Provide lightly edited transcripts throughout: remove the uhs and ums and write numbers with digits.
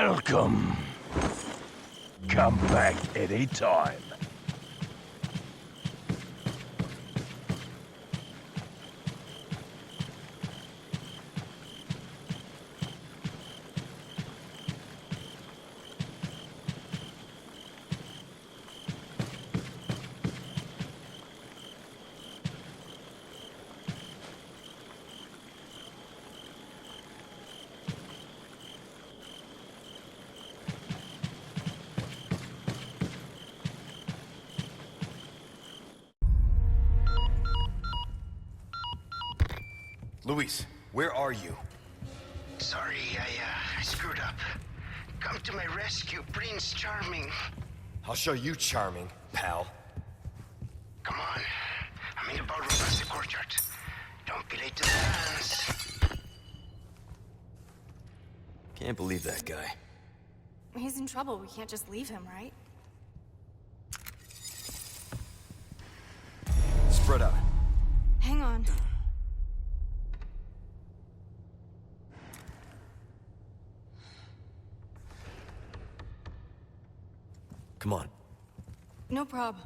Welcome. Come back anytime. Luis, where are you? Sorry, I screwed up. Come to my rescue, Prince Charming. I'll show you charming, pal. Come on. I'm in the ballroom past the courtyard. Don't be late to the dance. Can't believe that guy. He's in trouble. We can't just leave him, right? Spread out. Hang on. Come on. No problem.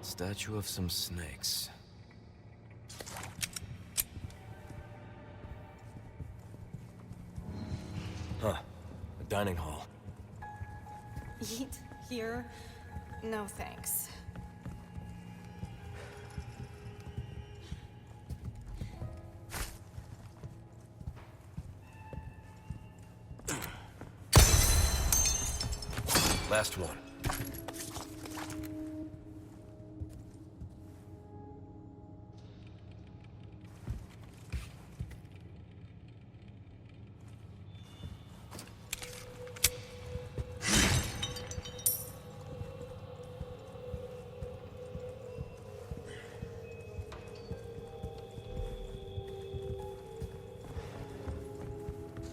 Statue of some snakes. Huh. A dining hall. Eat here? No thanks. Last one.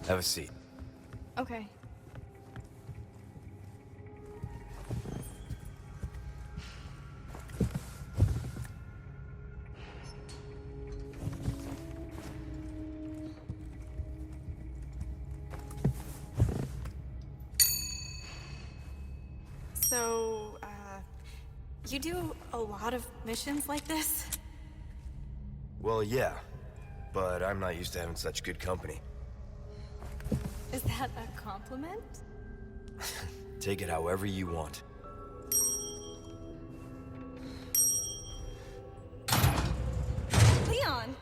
Have a seat. Okay. So, you do a lot of missions like this? Well, yeah. But I'm not used to having such good company. Is that a compliment? Take it however you want. Leon!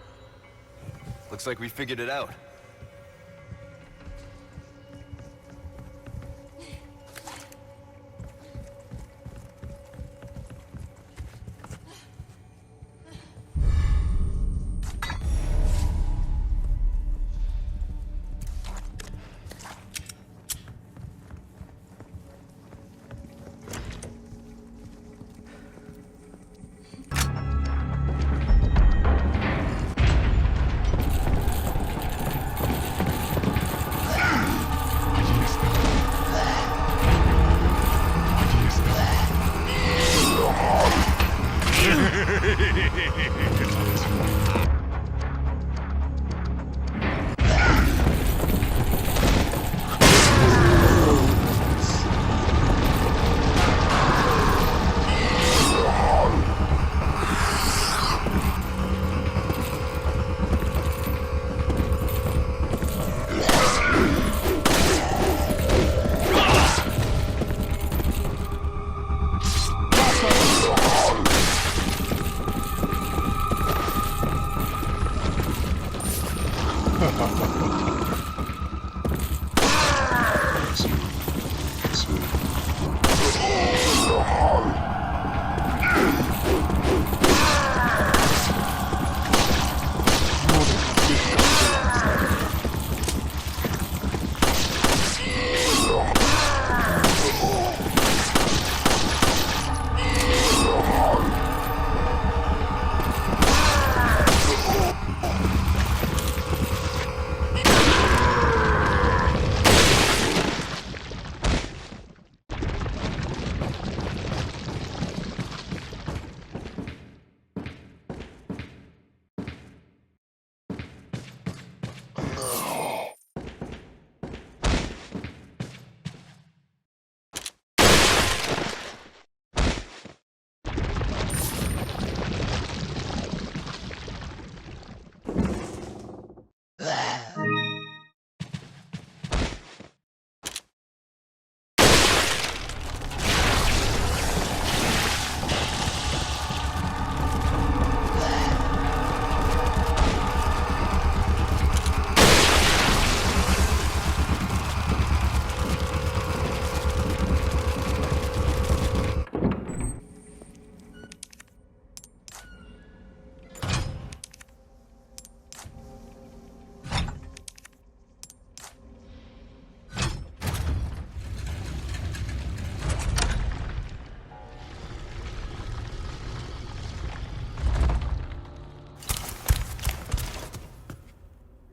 Looks like we figured it out.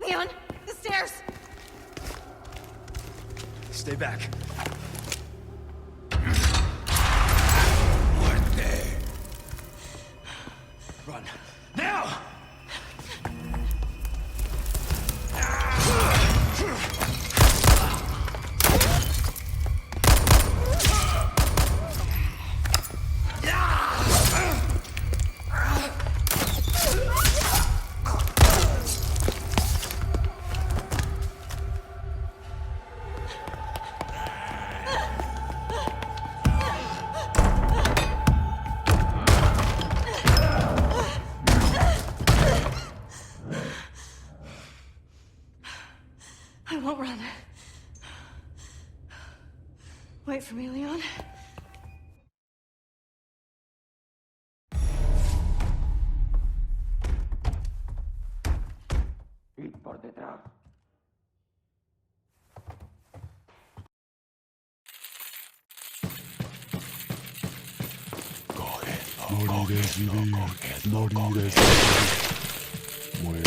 Leon! The stairs! Stay back. Run. Now! I won't run. Wait for me, Leon. Moriré civil, moriré civil. Muere.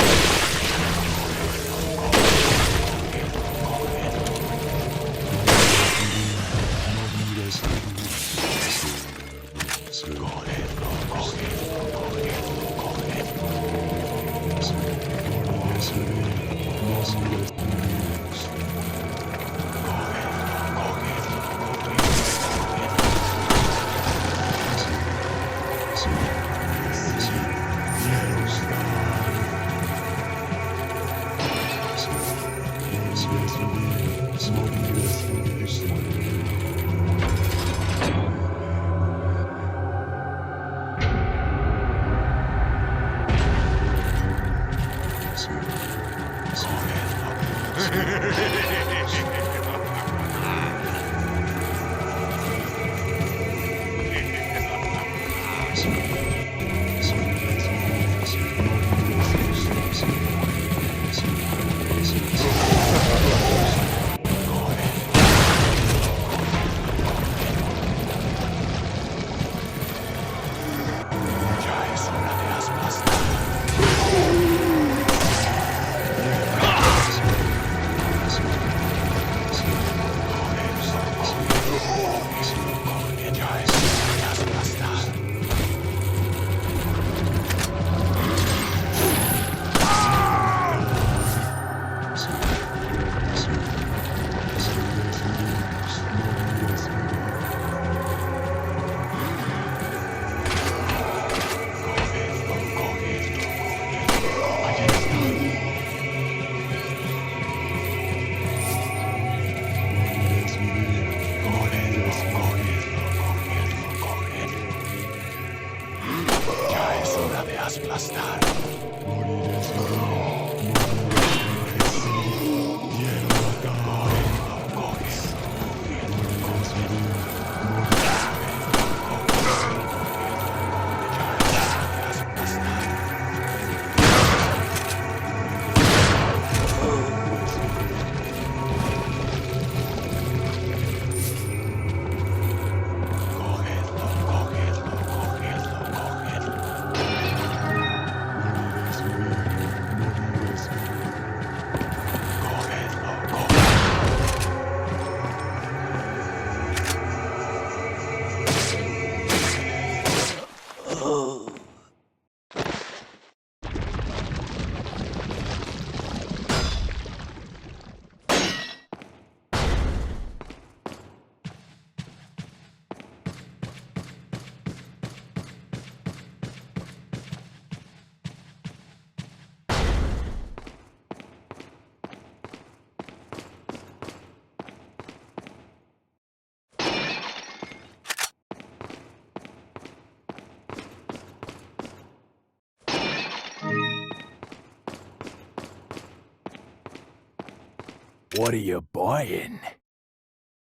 What are you buying?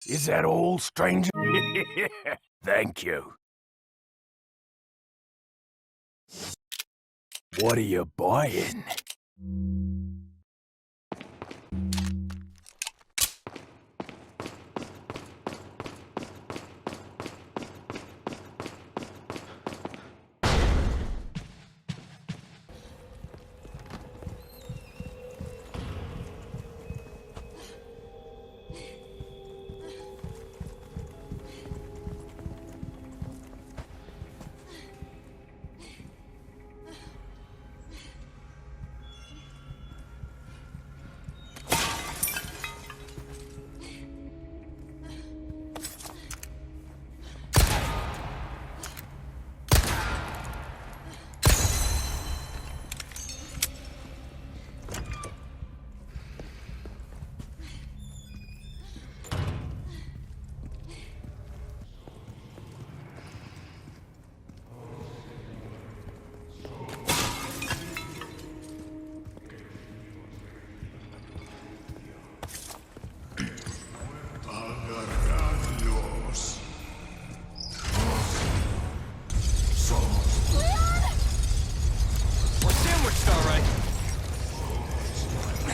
Is that all, stranger? Thank you. What are you buying?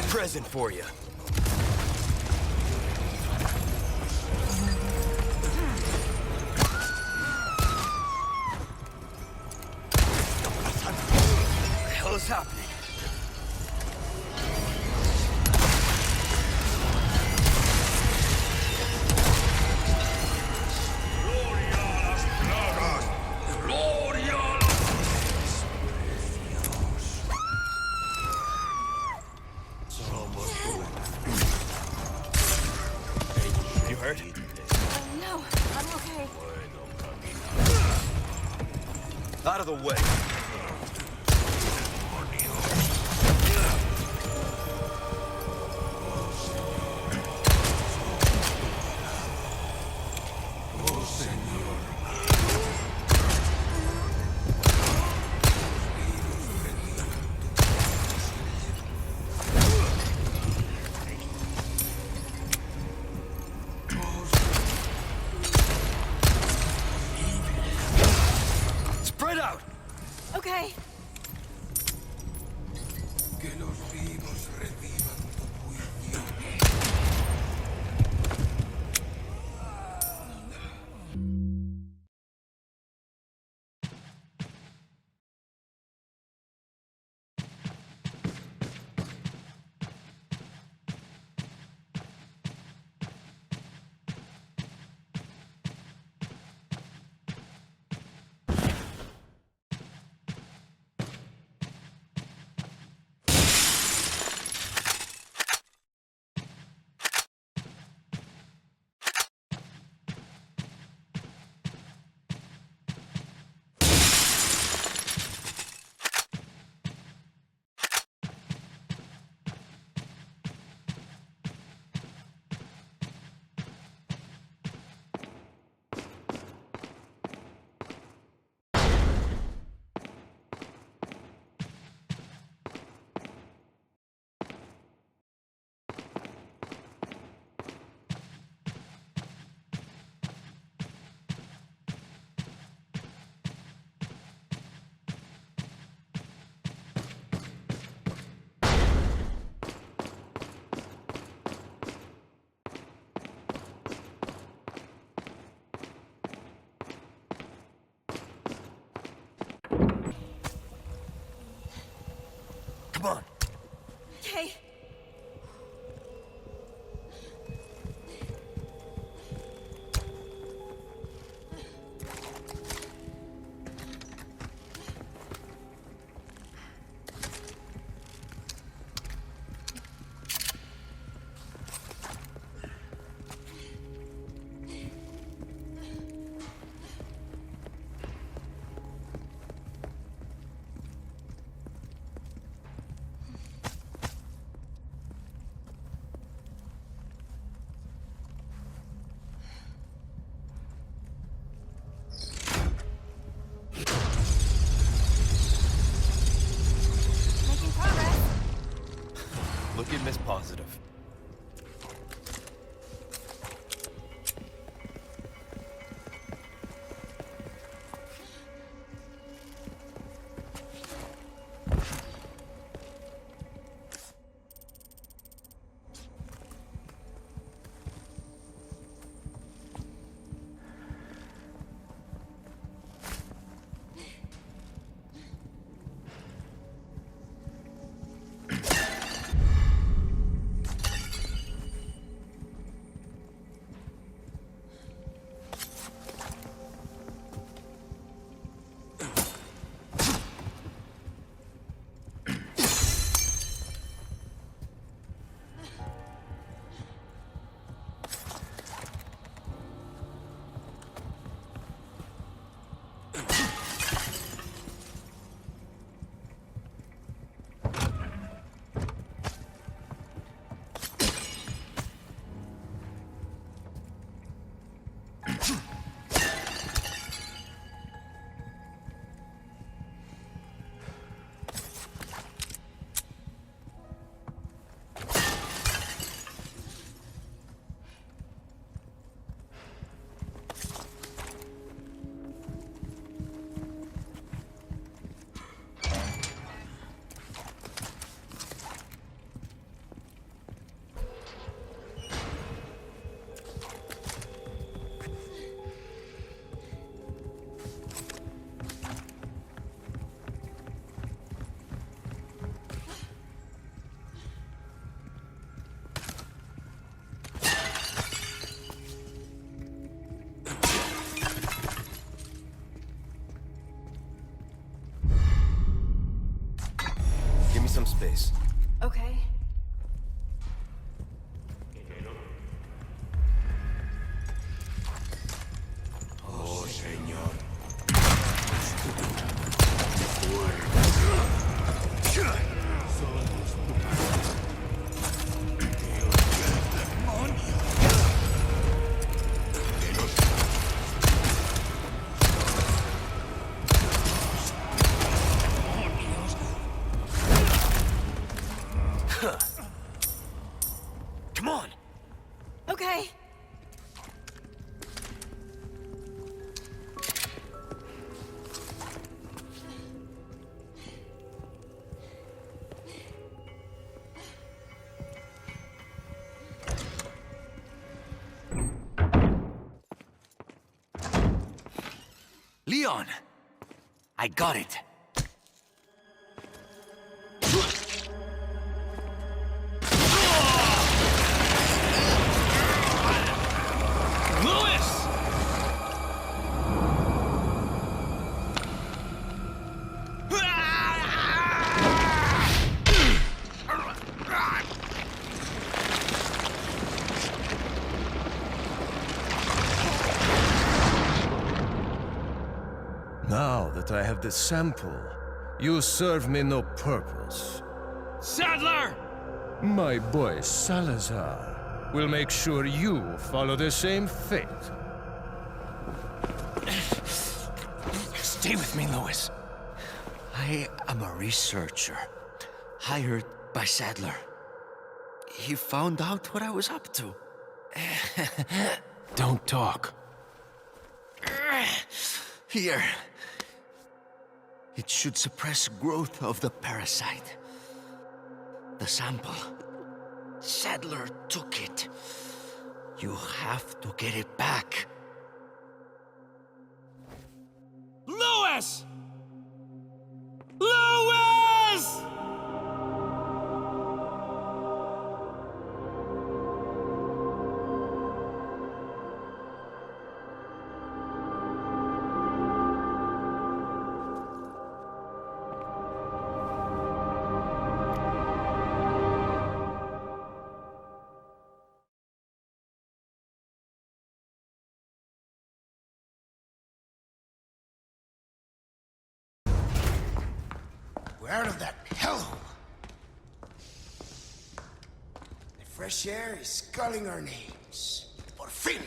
Present for you. What the hell is happening? Out of the way. Spread out! Okay. Come on. Okay. Making progress. Looking Miss Positive. Give me some space. Okay. Oh, señor. Come on! Okay. Leon! I got it. Louis! Now that I have the sample, you serve me no purpose. Sadler! My boy Salazar will make sure you follow the same fate. Stay with me, Louis. I am a researcher, hired by Sadler. He found out what I was up to. Don't talk. Here. It should suppress growth of the parasite. The sample. Sadler took it. You have to get it back. Louis! Louis! We're out of that hellhole. The fresh air is sculling our names. Por fin!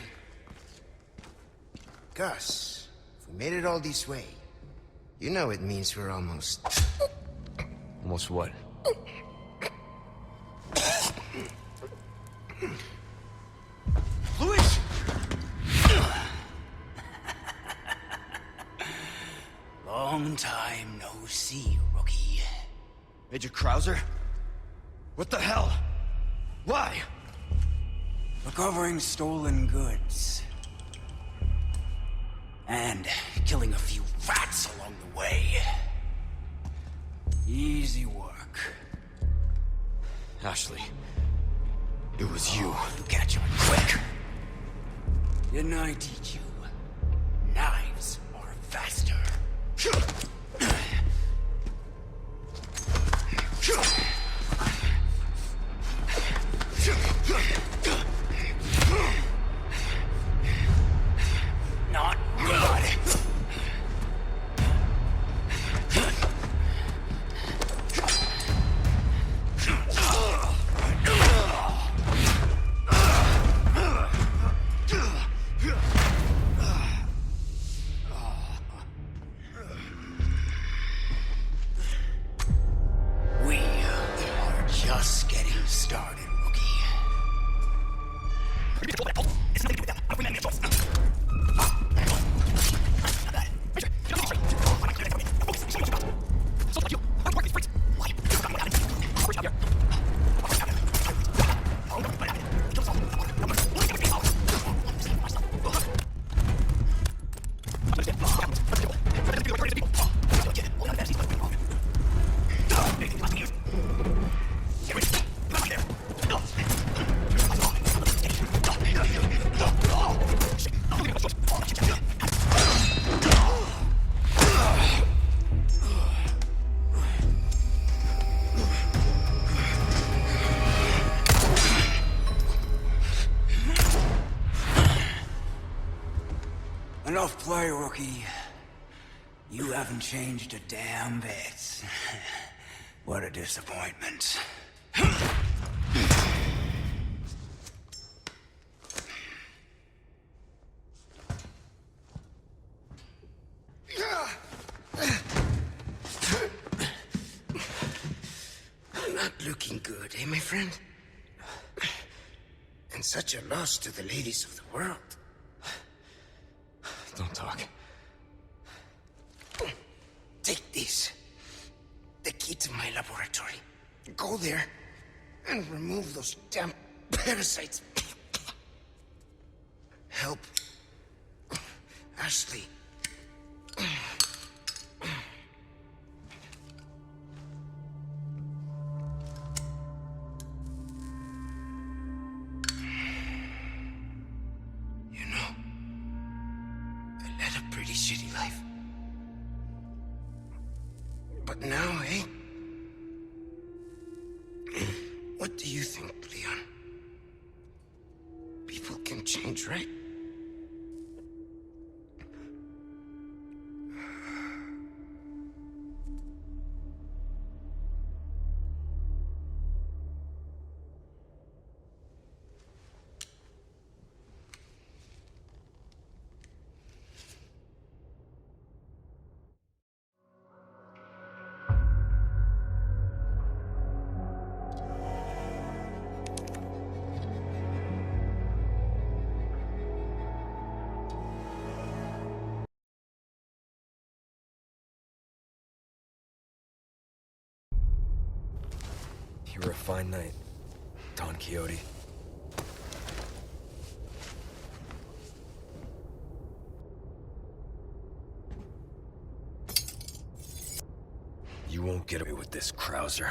Gus, if we made it all this way, you know it means we're almost... Almost what? Louis! Long time no see, rookie. Major Krauser? What the hell? Why? Recovering stolen goods. And killing a few rats along the way. Easy work. Ashley. It was you. You catch on quick. Didn't I teach you? Knives are faster. Not good. We are just getting started, rookie. Enough play, rookie. You haven't changed a damn bit. What a disappointment. I'm not looking good, eh, my friend? And such a loss to the ladies of the world. Don't talk. Take this. The key to my laboratory. Go there and remove those damn parasites. Help Ashley. You know, I led a pretty shitty life. But now, eh? What do you think, Leon? People can change, right? You were a fine knight, Don Quixote. You won't get away with this, Krauser.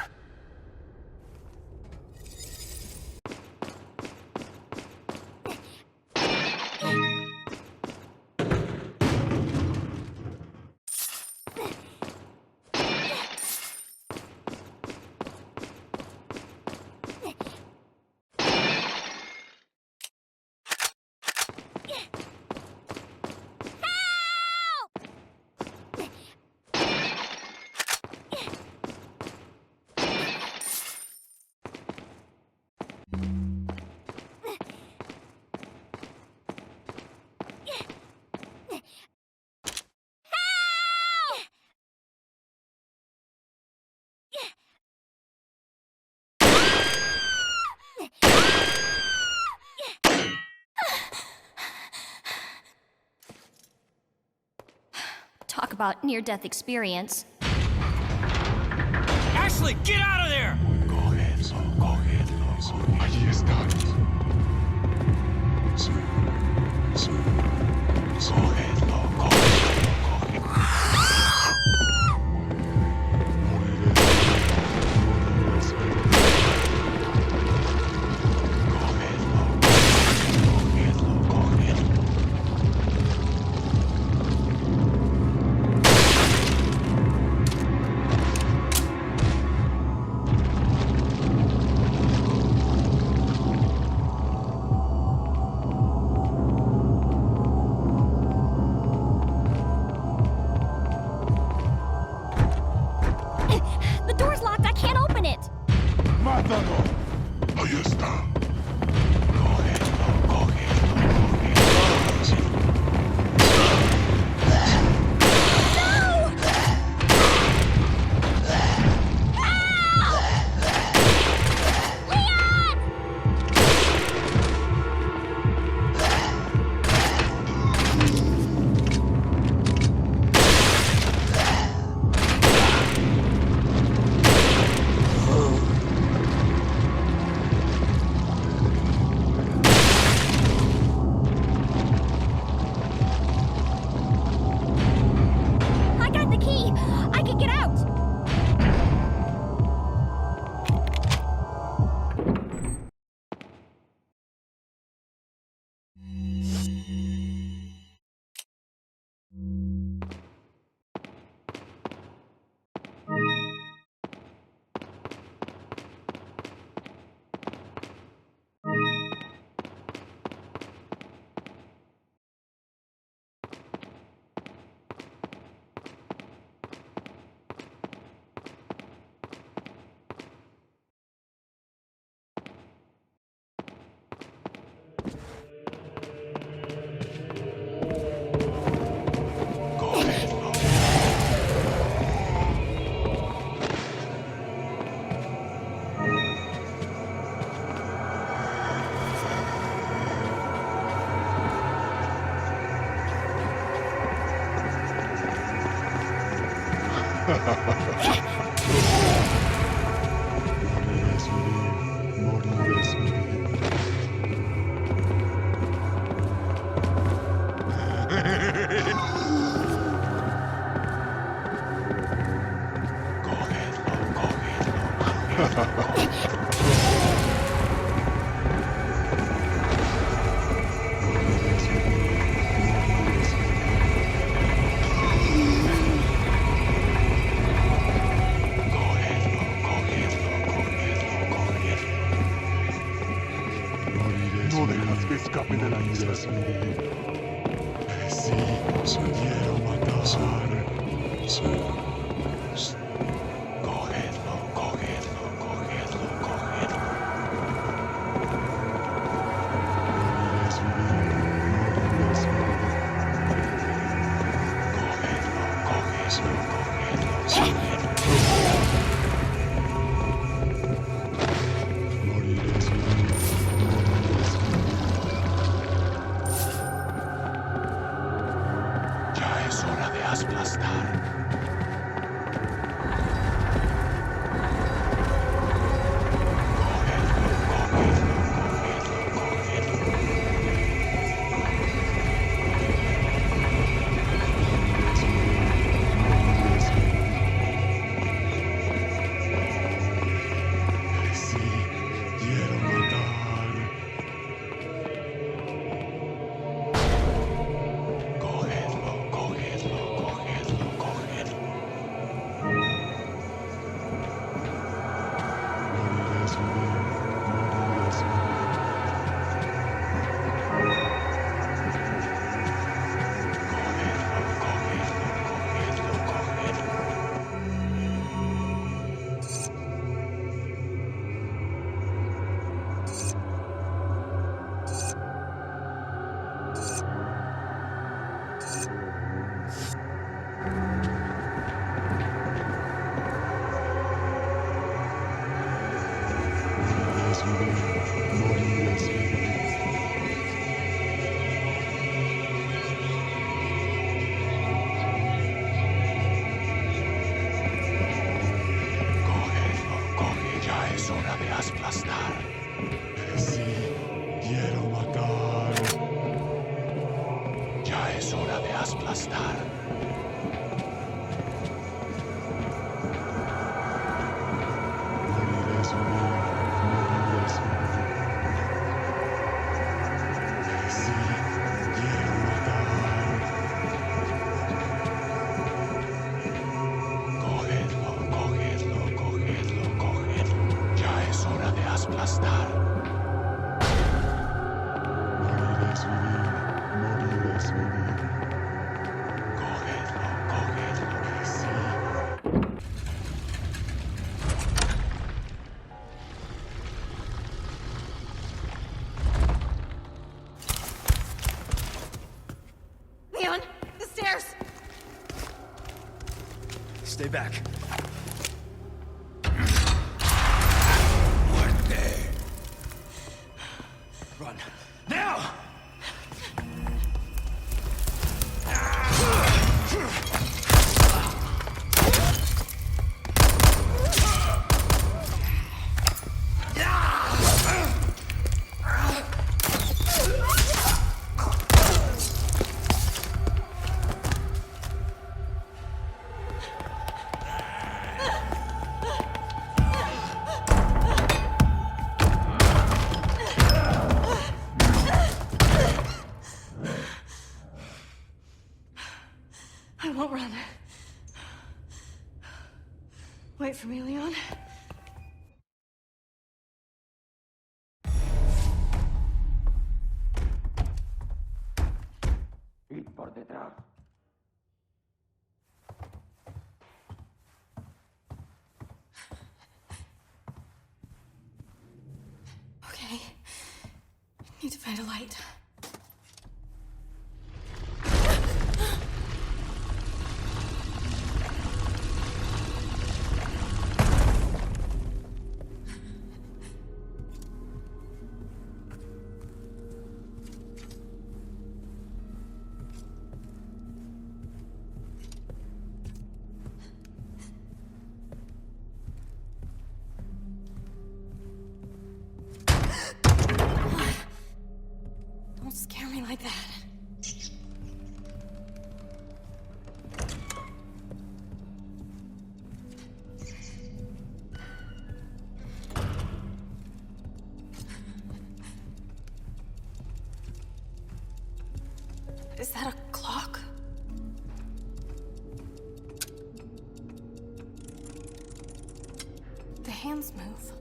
Talk about near-death experience. Ashley, get out of there! Ahí están. The door's locked. I can't open it. ¡Mátalo! Ahí está. Morirás vivir. No dejas que escape de la isla. Sí, quiero matar. Sí. Cogedlo, cogedlo, cogedlo, cogedlo. Morirás vivir, morirás vivir. Cogedlo, cogedlo, cogedlo. Morirás vivir. Ya es hora de aplastar. Sí, quiero matar. Cogedlo, cogedlo, cogedlo, cogedlo. Morirás vivir, morirás vivir. Cogedlo, cogedlo, cogedlo, cogedlo. Morirás vivir, morirás vivir. Cogedlo, ya es hora de aplastar. Sí, quiero matar. Ya es hora de aplastar. Morirás vivir, morirás vivir. Sí, quiero matar. Cogedlo, cogedlo, cogedlo, cogedlo. Ya es hora de aplastar. Morirás vivir, morirás vivir. Cogedlo, cogedlo, sí. Leon, the stairs! Stay back. Run. Now! I won't run. Wait for me, Leon. Ir por detrás. Okay. Need to find a light. hands move?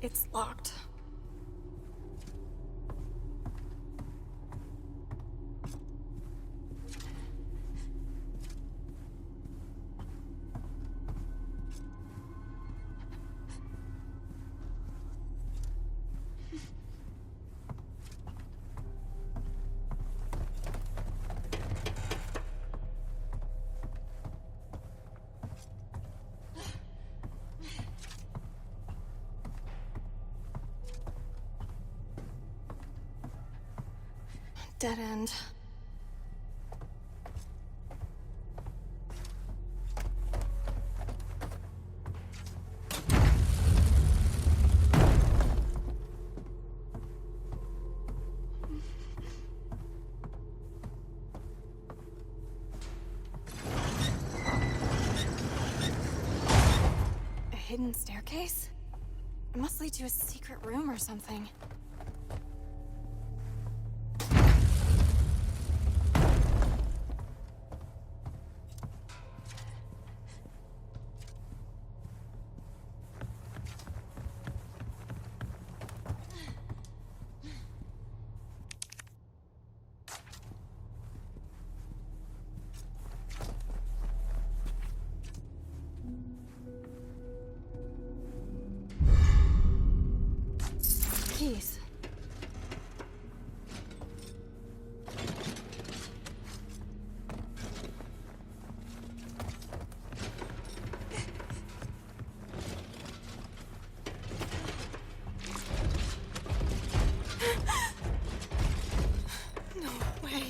It's locked. Dead end. A hidden staircase? It must lead to a secret room or something. Keys. No way.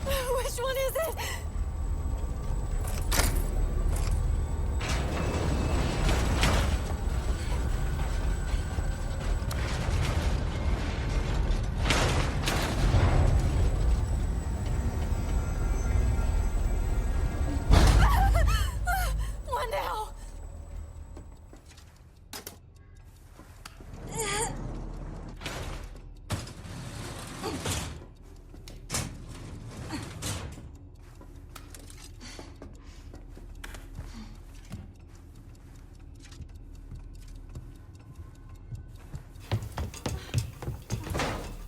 Which one is it? What now?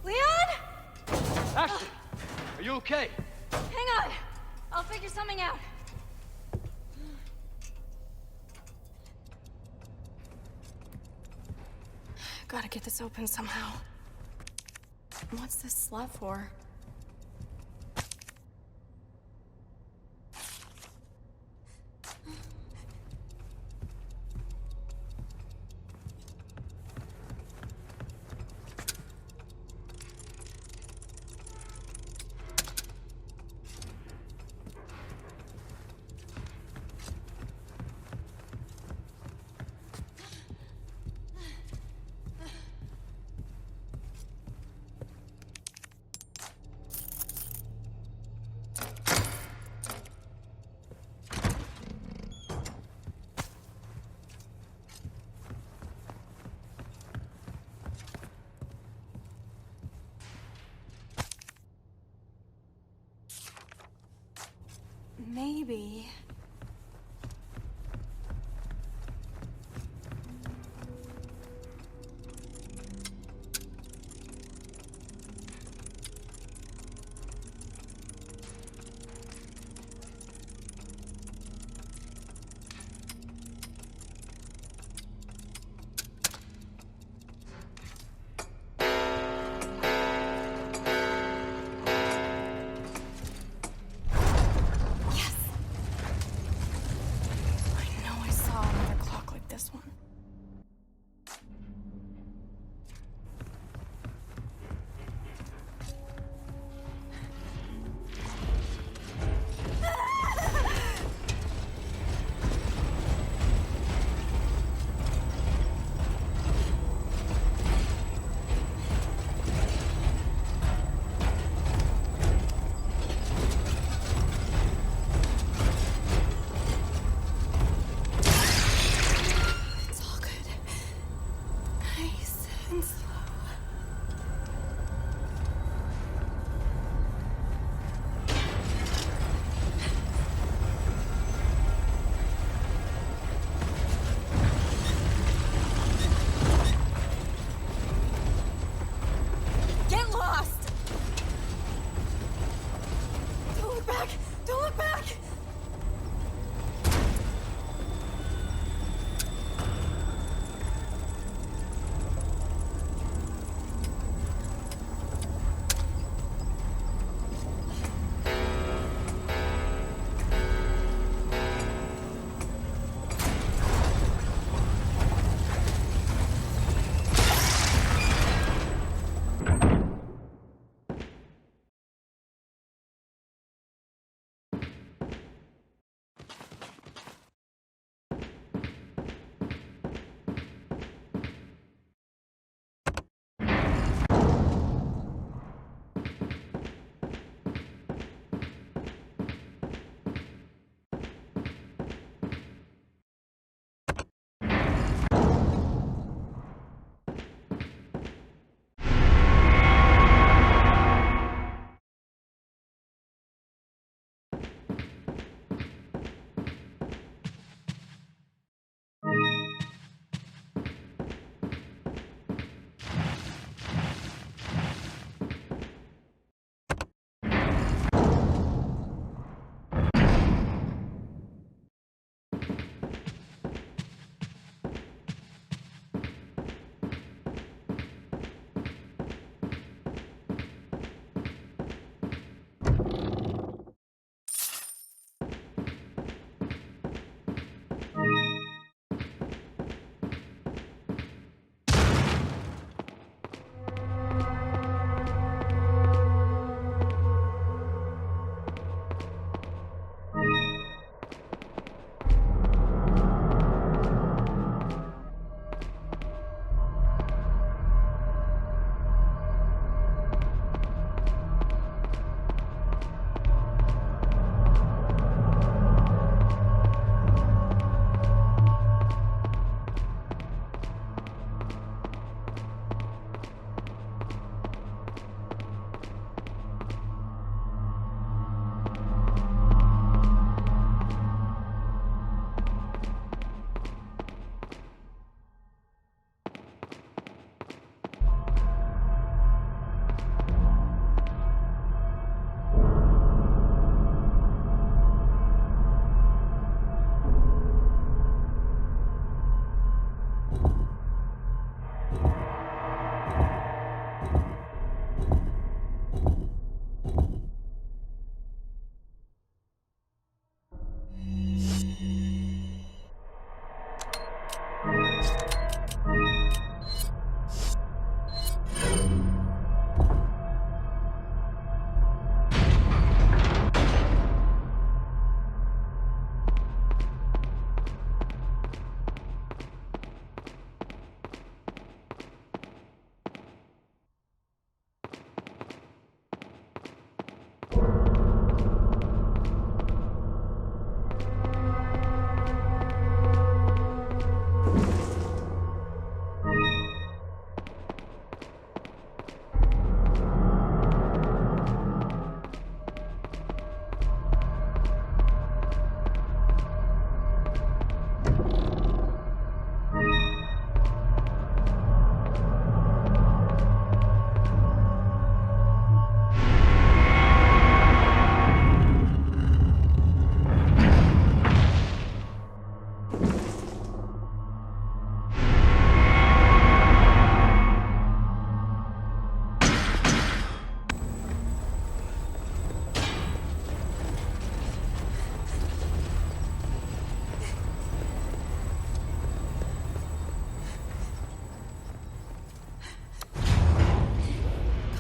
Leon? Ashley, are you okay? Hang on! I'll figure something out. Gotta get this open somehow. What's this slot for? Maybe.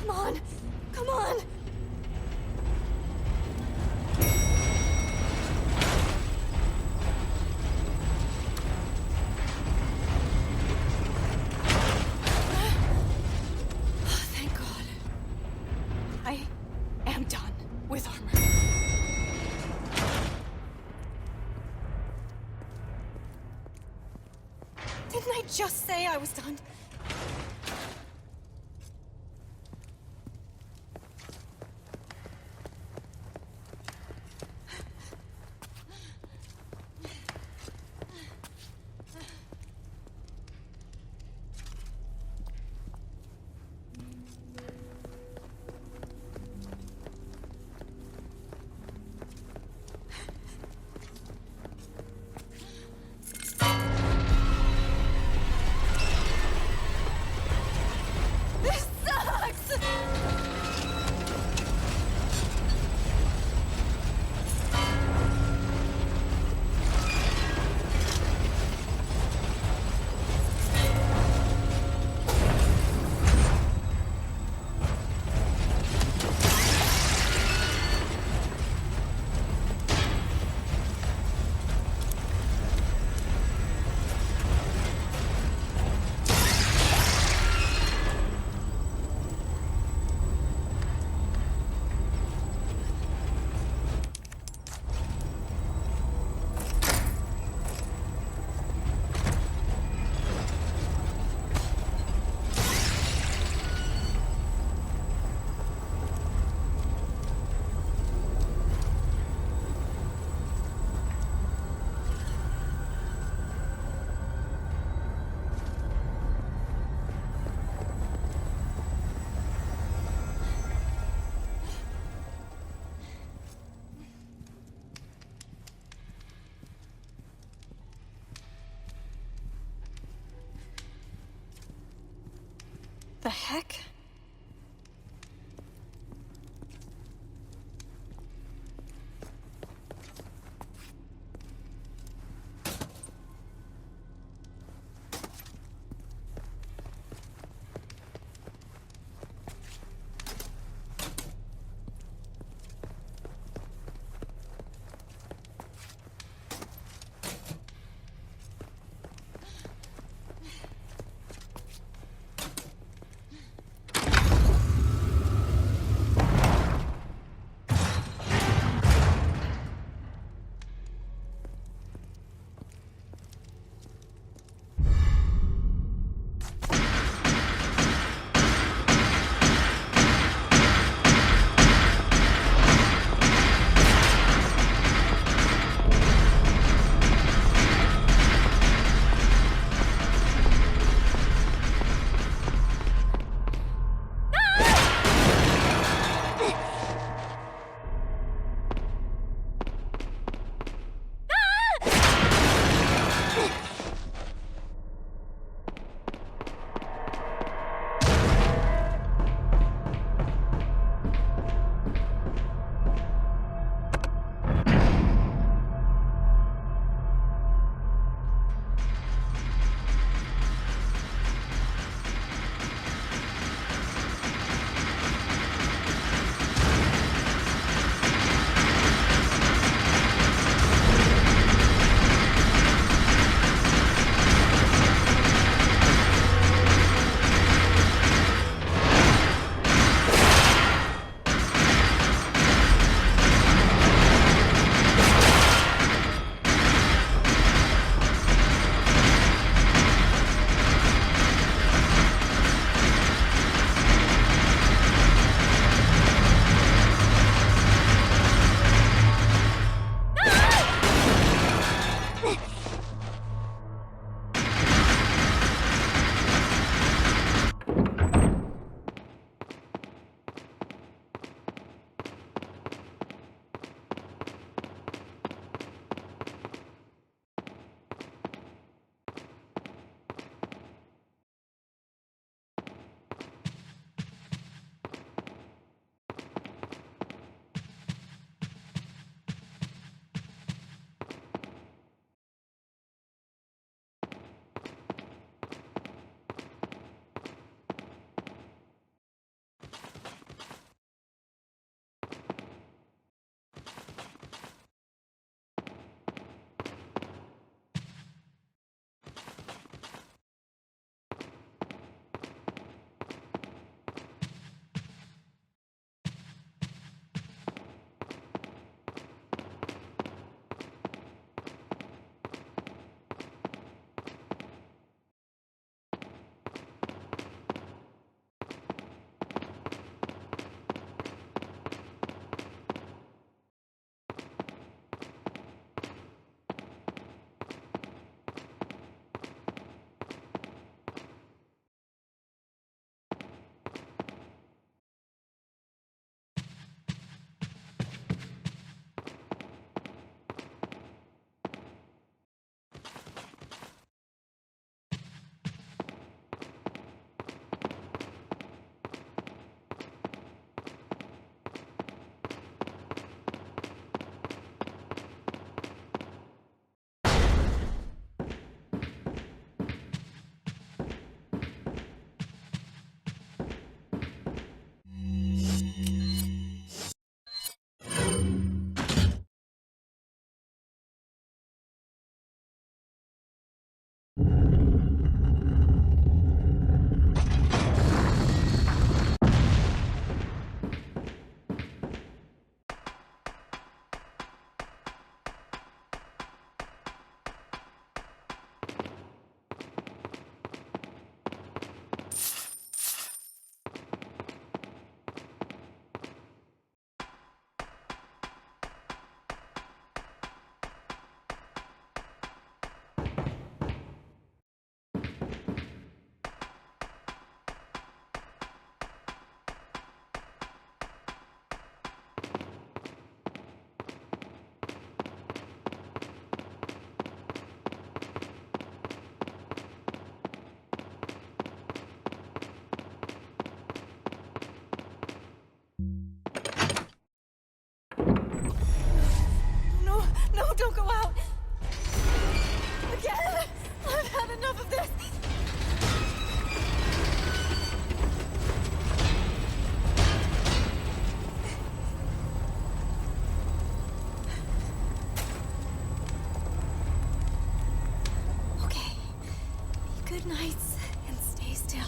Come on! Come on! Oh, thank God. I am done with armor. Didn't I just say I was done? This sucks! The heck? still.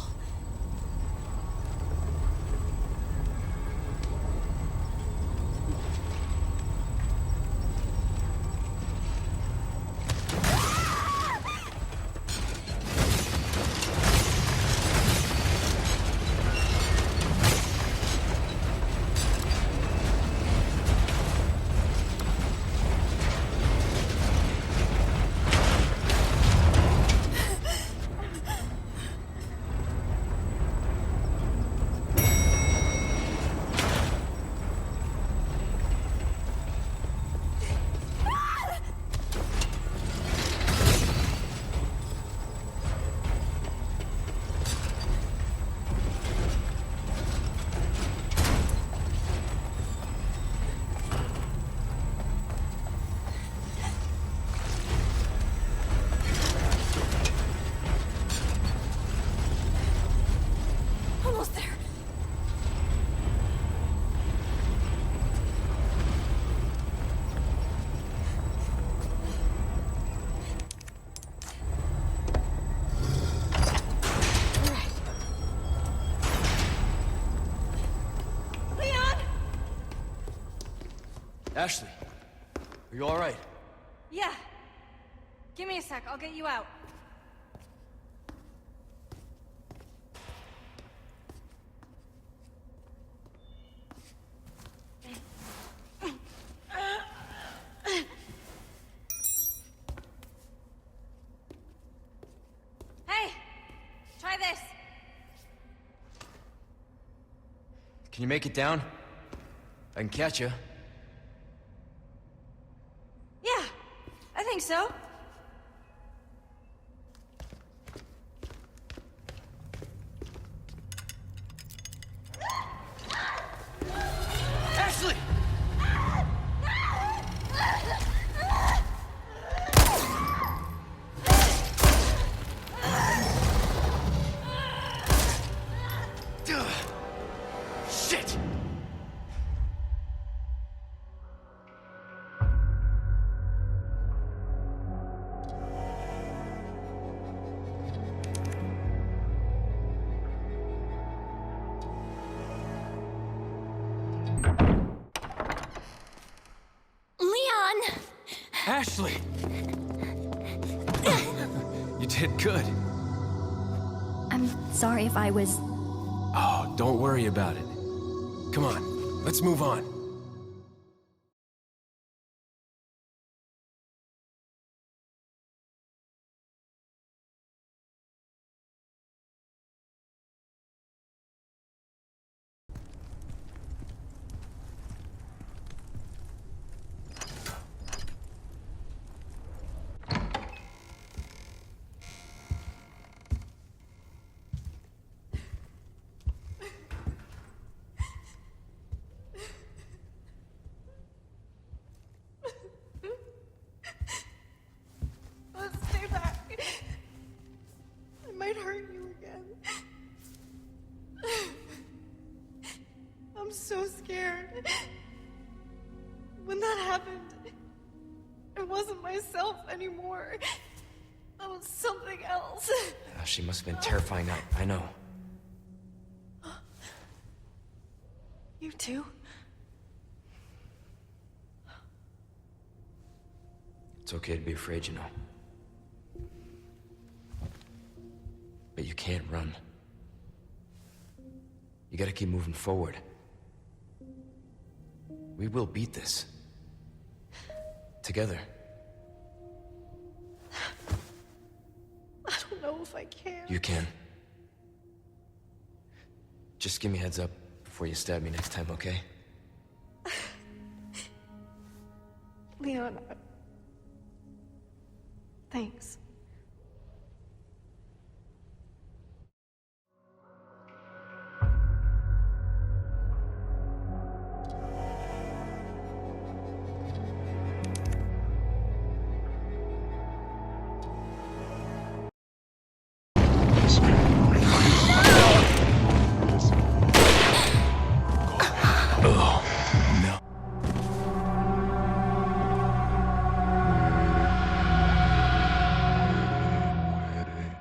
Almost there. All right. Leon! Ashley, are you all right? Yeah. Give me a sec, I'll get you out. Hey! Try this. Can you make it down? I can catch you. Yeah, I think so. Ashley! Shit! Leon! Ashley! You did good. I'm sorry if I was... Oh, don't worry about it. Come on, let's move on. Let's stay back. I might hurt you again. I'm so scared. When that happened, I wasn't myself anymore. I was something else. She must have been terrifying. I know. You too? It's okay to be afraid, you know. But you can't run. You gotta keep moving forward. We will beat this. Together. I don't know if I can. You can. Just give me a heads up before you stab me next time, okay? Leon, thanks.